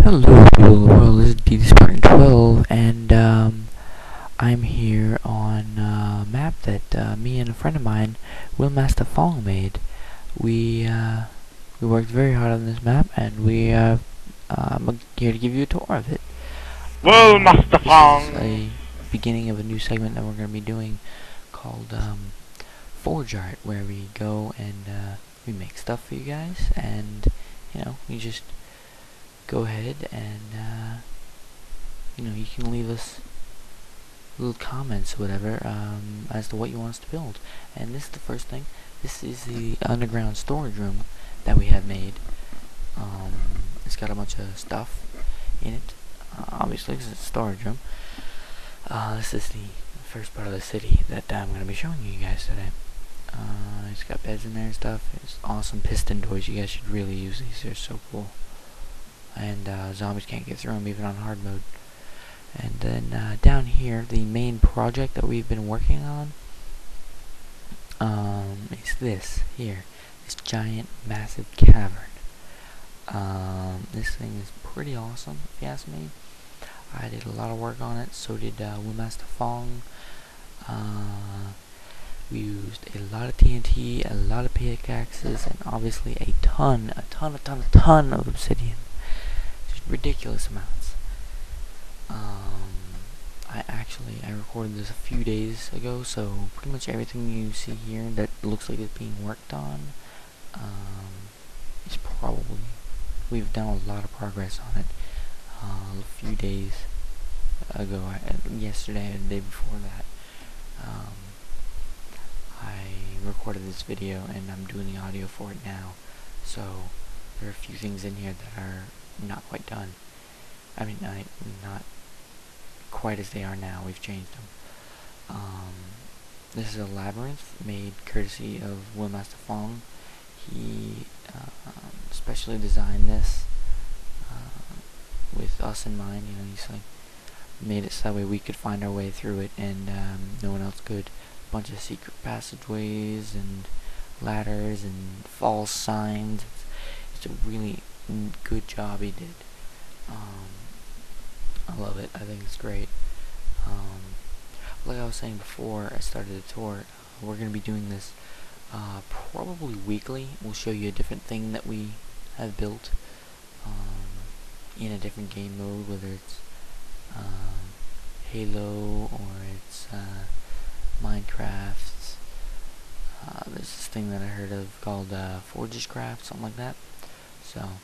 Hello people of the world, this is D Spartan 12 and I'm here on a map that me and a friend of mine, willmastafong, made. We worked very hard on this map and I'm here to give you a tour of it. willmastafong! This is a beginning of a new segment that we're going to be doing called Forge Art, where we go and we make stuff for you guys, and you just go ahead and you can leave us little comments or whatever as to what you want us to build. And this is the first thing. This is the underground storage room that we have made. It's got a bunch of stuff in it. Obviously, this is a storage room. This is the first part of the city that I'm going to be showing you guys today. It's got beds in there and stuff. It's awesome piston doors. You guys should really use these. They're so cool. And zombies can't get through them even on hard mode. And then down here, the main project that we've been working on is this here, this giant, massive cavern. This thing is pretty awesome, if you ask me. I did a lot of work on it. So did willmastafong. We used a lot of TNT, a lot of pickaxes, and obviously a ton of obsidian. Ridiculous amounts. I recorded this a few days ago, so pretty much everything you see here that looks like it's being worked on is probably, we've done a lot of progress on it. A few days ago, yesterday and the day before that, I recorded this video and I'm doing the audio for it now, so there are a few things in here that are not quite done. I mean, not quite as they are now. We've changed them. This is a labyrinth made courtesy of willmastafong. He specially designed this with us in mind. He's like made it so that way we could find our way through it, and no one else could. A bunch of secret passageways and ladders and false signs. It's a really good job he did. I love it. I think it's great. Like I was saying before I started the tour, we're going to be doing this probably weekly. We'll show you a different thing that we have built in a different game mode, whether it's Halo or it's Minecraft. There's this thing that I heard of called Forges Craft, something like that. So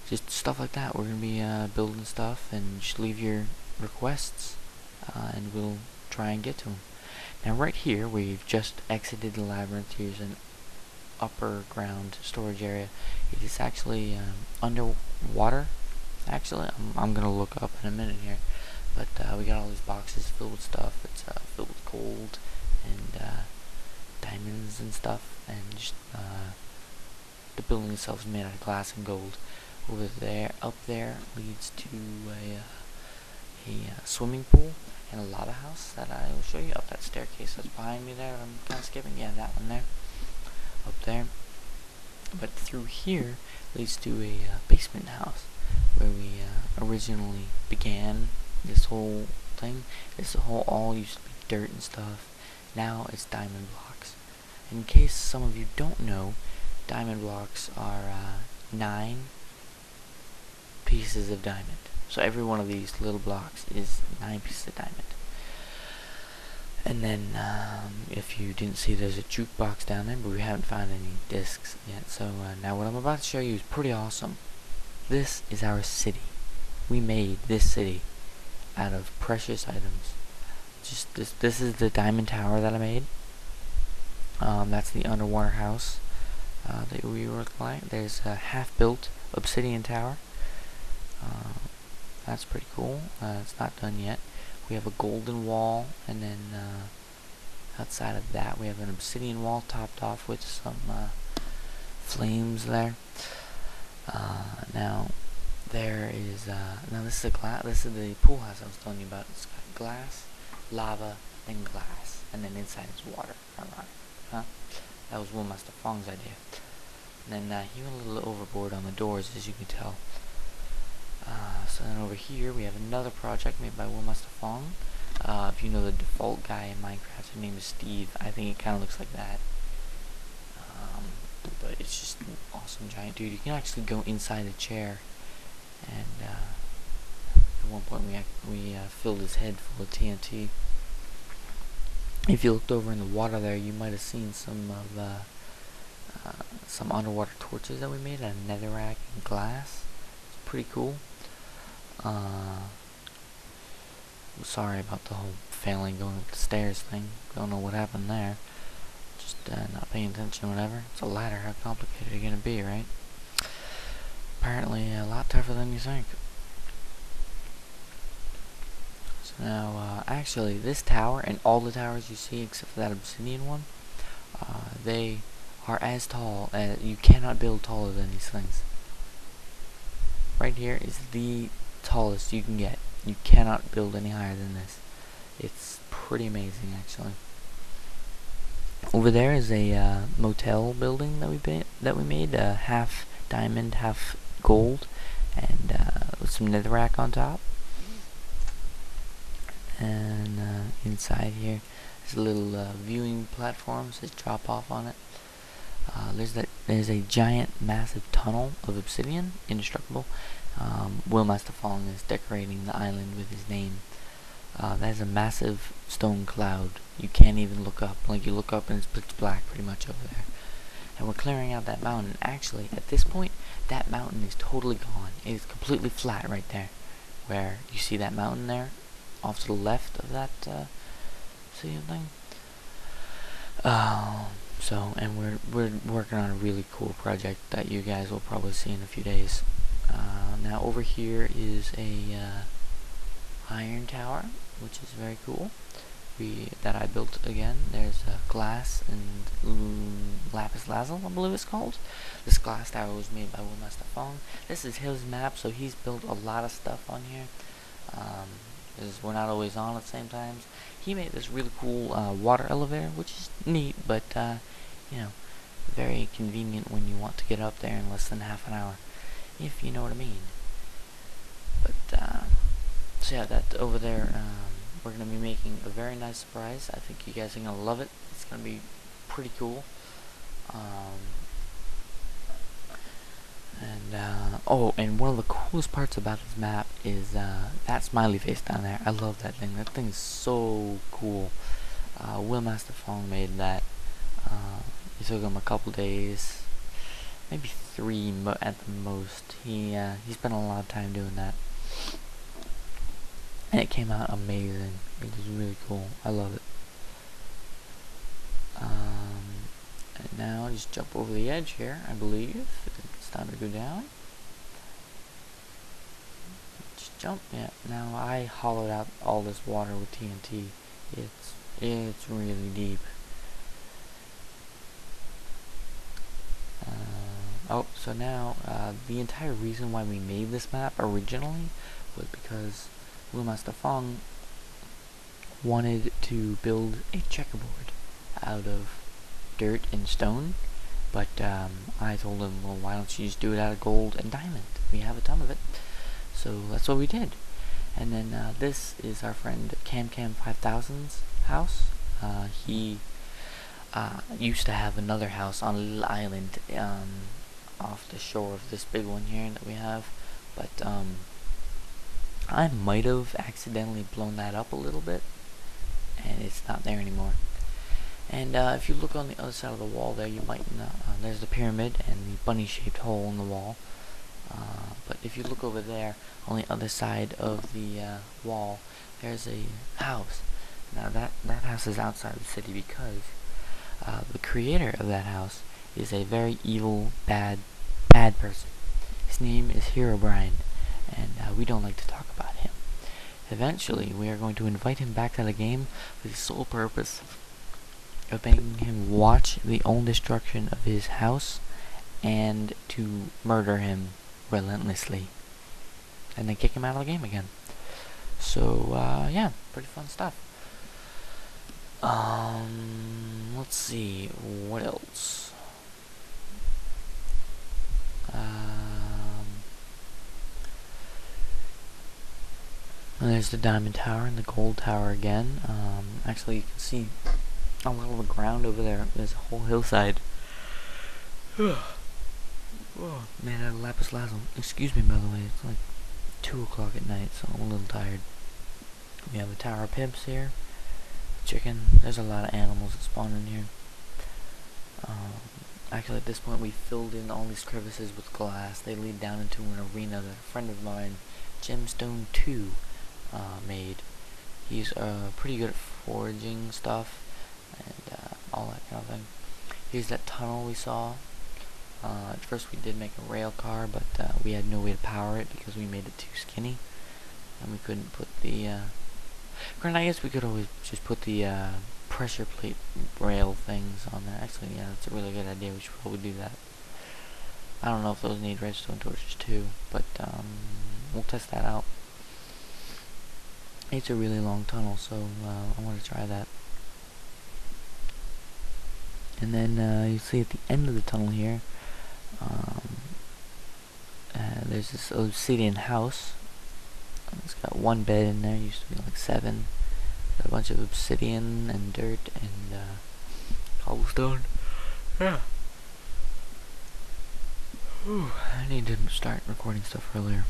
just stuff like that. We're going to be building stuff, and just leave your requests and we'll try and get to them. Now right here, we've just exited the labyrinth. Here's an upper ground storage area. It is actually underwater. Actually, I'm going to look up in a minute here. But we got all these boxes filled with stuff. It's filled with gold and diamonds and stuff. And just the building itself is made out of glass and gold. Over there, up there, leads to a swimming pool and a lava house that I will show you. Up that staircase that's behind me there, I'm kind of skipping. Yeah, that one there. Up there. But through here leads to a basement house where we originally began this whole thing. This whole all used to be dirt and stuff. Now it's diamond blocks. In case some of you don't know, diamond blocks are 9 pieces of diamond. So every one of these little blocks is 9 pieces of diamond. And then if you didn't see, there's a jukebox down there, but we haven't found any discs yet. So now what I'm about to show you is pretty awesome. This is our city. We made this city out of precious items. Just this is the diamond tower that I made. That's the underwater house that we were like. There's a half-built obsidian tower. That's pretty cool. It's not done yet. We have a golden wall, and then outside of that we have an obsidian wall topped off with some flames there. Now there is now this is this is the pool house I was telling you about. It's got glass, lava, and glass, and then inside is water. Huh? That was willmastafong's idea. And then he went a little overboard on the doors, as you can tell. So then over here we have another project made by willmastafong. If you know the default guy in Minecraft, his name is Steve. I think it kind of looks like that. But it's just an awesome giant dude. You can actually go inside the chair, and at one point we filled his head full of TNT. If you looked over in the water there, you might have seen some underwater torches that we made out of netherrack and glass. It's pretty cool. I'm sorry about the whole failing going up the stairs thing. Don't know what happened there. Just not paying attention or whatever. It's a ladder. How complicated are you gonna be, right? Apparently a lot tougher than you think. So now, actually, this tower and all the towers you see except for that obsidian one, they are as tall as you cannot build taller than these things. Right here is the tallest you can get. You cannot build any higher than this. It's pretty amazing, actually. Over there is a motel building that we made, half diamond, half gold, and with some netherrack on top. And inside here, there's a little viewing platform. Says drop off on it. There's a giant, massive tunnel of obsidian, indestructible. willmastafong is decorating the island with his name. That's a massive stone cloud. You can't even look up. Like, you look up and it's pitch black pretty much over there. And we're clearing out that mountain. Actually, at this point, that mountain is totally gone. It is completely flat right there. Where you see that mountain there, off to the left of that city thing. And we're working on a really cool project that you guys will probably see in a few days. Now over here is a iron tower, which is very cool. That I built again. There's glass and lapis lazuli, I believe it's called. This glass tower was made by willmastafong. This is his map, so he's built a lot of stuff on here. Because we're not always on at the same times. He made this really cool water elevator, which is neat, but you know, very convenient when you want to get up there in less than half an hour, if you know what I mean. But so yeah, that over there, we're gonna be making a very nice surprise. I think you guys are gonna love it. It's gonna be pretty cool. And one of the coolest parts about his map is that smiley face down there. I love that thing. That thing is so cool. willmastafong made that. It took him a couple days, maybe 3 at the most. He spent a lot of time doing that, and it came out amazing. It was really cool. I love it. And now just jump over the edge here. I believe it's time to go down. Just jump. Yeah. Now I hollowed out all this water with TNT. It's really deep. So now, the entire reason why we made this map originally was because willmastafong wanted to build a checkerboard out of dirt and stone, but I told him, well, why don't you just do it out of gold and diamond? We have a ton of it. So that's what we did. And then this is our friend CamCam5000's house. He used to have another house on a little island off the shore of this big one here that we have, but I might have accidentally blown that up a little bit, and it's not there anymore. And if you look on the other side of the wall there, you might there's the pyramid and the bunny-shaped hole in the wall. But if you look over there on the other side of the wall, there's a house. Now that house is outside the city because the creator of that house is a very evil, bad person. His name is Herobrine, and we don't like to talk about him. Eventually, we are going to invite him back to the game with the sole purpose of making him watch the own destruction of his house and to murder him relentlessly, and then kick him out of the game again. So, yeah, pretty fun stuff. Let's see, what else? And there's the diamond tower and the gold tower again. Actually, you can see a lot of the ground over there. There's a whole hillside. Made out of lapis lazuli. Excuse me, by the way. It's like 2 o'clock at night, so I'm a little tired. We have the tower of pimps here. Chicken. There's a lot of animals that spawn in here. Actually, at this point, we filled in all these crevices with glass. They lead down into an arena that a friend of mine, Gemstone 2, made. He's pretty good at foraging stuff and all that kind of thing. Here's that tunnel we saw. At first we did make a rail car, but we had no way to power it because we made it too skinny, and we couldn't put the granted, I guess we could always just put the pressure plate rail things on there. Actually, yeah, that's a really good idea. We should probably do that. I don't know if those need redstone torches too, but we'll test that out. It's a really long tunnel, so I want to try that. And then you see at the end of the tunnel here, there's this obsidian house. It's got 1 bed in there. Used to be like 7. Got a bunch of obsidian and dirt and cobblestone. Yeah. Whew, I need to start recording stuff earlier.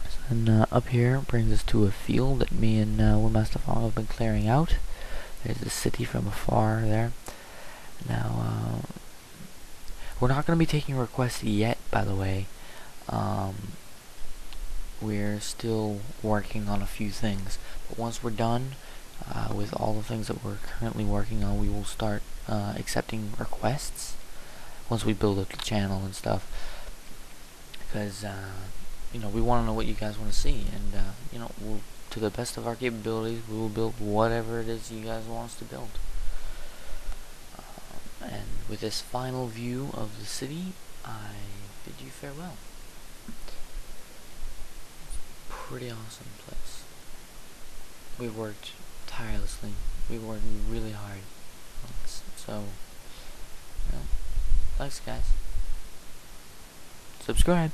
So then up here brings us to a field that me and willmastafong have been clearing out. There's the city from afar there. Now, we're not going to be taking requests yet, by the way. We're still working on a few things. But once we're done with all the things that we're currently working on, we will start accepting requests once we build up the channel and stuff. Because, you know, we want to know what you guys want to see. And, you know, to the best of our capabilities, we will build whatever it is you guys want us to build. And with this final view of the city, I bid you farewell. Pretty awesome place. We've worked tirelessly. We've worked really hard on this. So, you know, thanks guys. Subscribe.